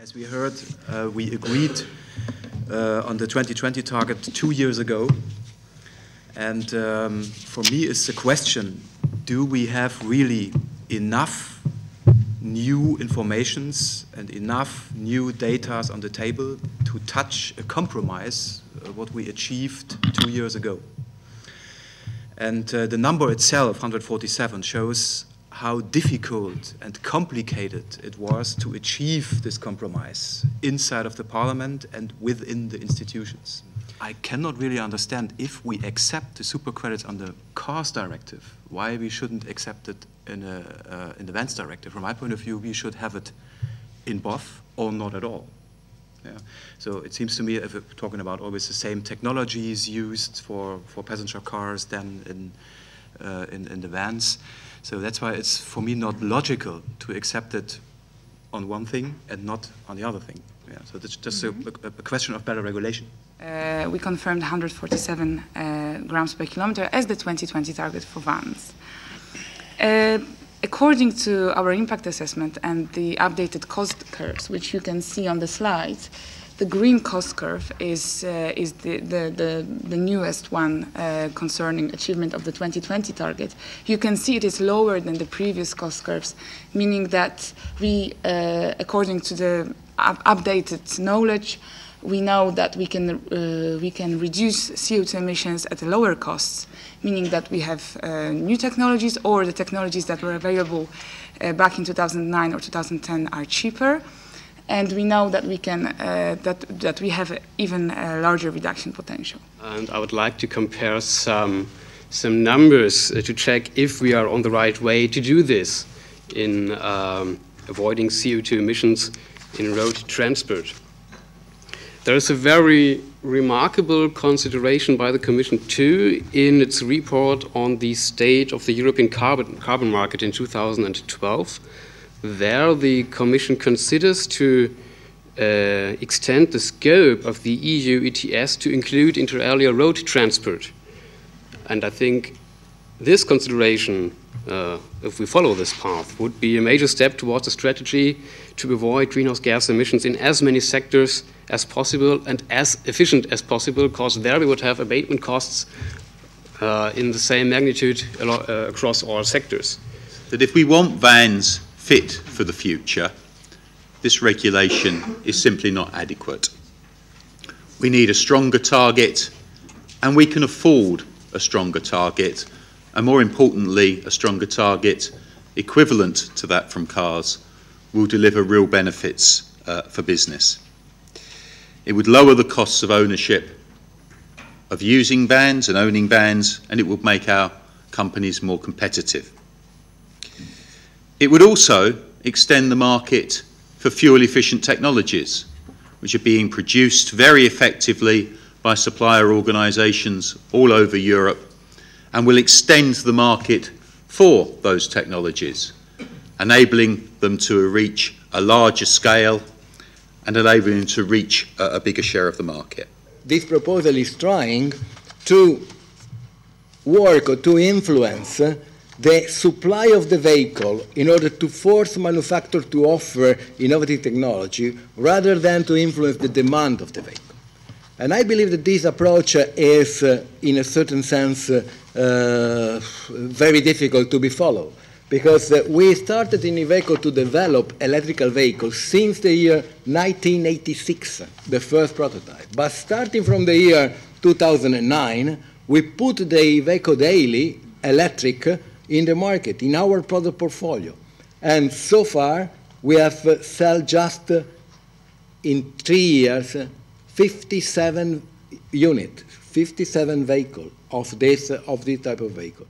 As we heard, we agreed on the 2020 target 2 years ago. And for me, it's the question, do we have really enough new informations and enough new data on the table to touch a compromise, what we achieved 2 years ago? And the number itself, 147, shows how difficult and complicated it was to achieve this compromise inside of the Parliament and within the institutions. I cannot really understand, if we accept the super credits on the Cars Directive, why we shouldn't accept it in the Vans Directive. From my point of view, we should have it in both or not at all. Yeah. So it seems to me, if we're talking about always the same technologies used for passenger cars than in the vans, so that's why it's for me not logical to accept it on one thing and not on the other thing. Yeah. So it's just a question of better regulation. We confirmed 147 grams per kilometer as the 2020 target for vans. According to our impact assessment and the updated cost curves, which you can see on the slides, the green cost curve is the newest one concerning achievement of the 2020 target. You can see it is lower than the previous cost curves, meaning that we, according to the updated knowledge, we know that we can reduce CO2 emissions at lower costs, meaning that we have new technologies, or the technologies that were available back in 2009 or 2010 are cheaper, and we know that we can that we have even a larger reduction potential. And I would like to compare some numbers to check if we are on the right way to do this in avoiding CO2 emissions in road transport. There is a very remarkable consideration by the Commission too in its report on the state of the European carbon market in 2012. There the Commission considers to extend the scope of the EU ETS to include inter alia road transport. And I think this consideration, if we follow this path, would be a major step towards a strategy to avoid greenhouse gas emissions in as many sectors as possible and as efficient as possible, because there we would have abatement costs in the same magnitude across all sectors. That if we want vans fit for the future, this regulation is simply not adequate. We need a stronger target, and we can afford a stronger target, and more importantly, a stronger target equivalent to that from cars will deliver real benefits for business. It would lower the costs of ownership of using vans and owning vans, and it would make our companies more competitive. It would also extend the market for fuel-efficient technologies, which are being produced very effectively by supplier organisations all over Europe, and will extend the market for those technologies, enabling them to reach a larger scale and enabling them to reach a bigger share of the market. This proposal is trying to work or to influence the supply of the vehicle in order to force manufacturers to offer innovative technology rather than to influence the demand of the vehicle. And I believe that this approach is, in a certain sense, very difficult to be followed, because we started in Iveco to develop electrical vehicles since the year 1986, the first prototype. But starting from the year 2009, we put the Iveco Daily electric in the market, in our product portfolio. And so far, we have sold just in 3 years 57 units, 57 vehicles of this type of vehicle.